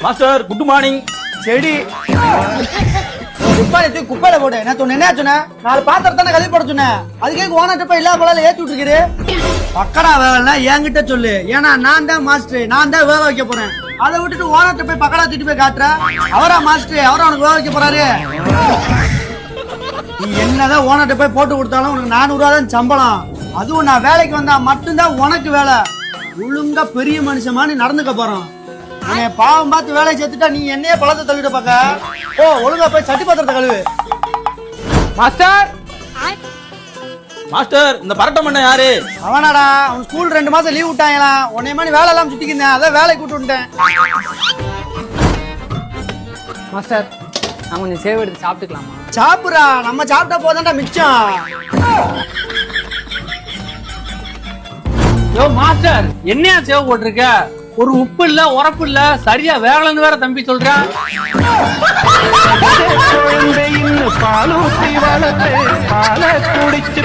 Master good morning. செடி குப்பாளி தூக்கி குப்பையில போடு. நான் சொன்ன என்ன சொன்னேன்? 4 பாத்திரத்தானே கழுவி போட சொன்னேன். அதுக்கே ஓனர்ட்ட போய் எல்லா பழம் ஏத்தி விட்டுருக்குது. பக்கடா வேலை என்கிட்ட சொல்லு. ஏன்னா நான் தான் மாஸ்டர், நான் தான் வேக வைக்க போறேன். அதை விட்டுட்டு ஓனர்ட்ட போய் பக்கடா தூக்கிட்டு போய் காட்டுற. அவரா மாஸ்டர், அவரா உனக்கு வேக வைக்க போறாரு. நீ என்னதான் ஓனர்ட்ட போய் போட்டு கொடுத்தாலும் உனக்கு 400 ரூபா தான் சம்பளம். அதுவும் நான் வேலைக்கு வந்தா மட்டும்தான் உனக்கு வேலை. ஒழுங்கா பெரிய மனுஷமா நீ நடந்துக்க போறோம். உன்னை பாவம் பார்த்து வேலையை சேர்த்துட்டா நீ என்னையே பழத்தை தள்ளிட்டு பாக்க. ஓ ஒழுங்கா போய் சட்டி பாத்திரத்தை கழுவு. மாஸ்டர் மாஸ்டர் இந்த பரட்ட மண்ண யாரு? அவனாடா, அவன் ஸ்கூல் 2 மாசம் லீவ் விட்டாங்களா. உன்னை மாதிரி வேலை எல்லாம் சுத்திக்கிந்தேன், அதான் வேலைக்கு கூட்டு விட்டேன். மாஸ்டர் நான் கொஞ்சம் சேவ் எடுத்து சாப்பிட்டுக்கலாமா? சாப்பிடுறா, நம்ம சாப்பிட்டா போதான்டா மிச்சம். யோ மாஸ்டர் என்னையா சேவ் போட்டிருக்க? ஒரு உப்பு இல்ல உரப்பு இல்ல, சரியா வேகலன்னு வேற தம்பி சொல்றான். பாலூட்டி வளர்த்து பால குடிச்சு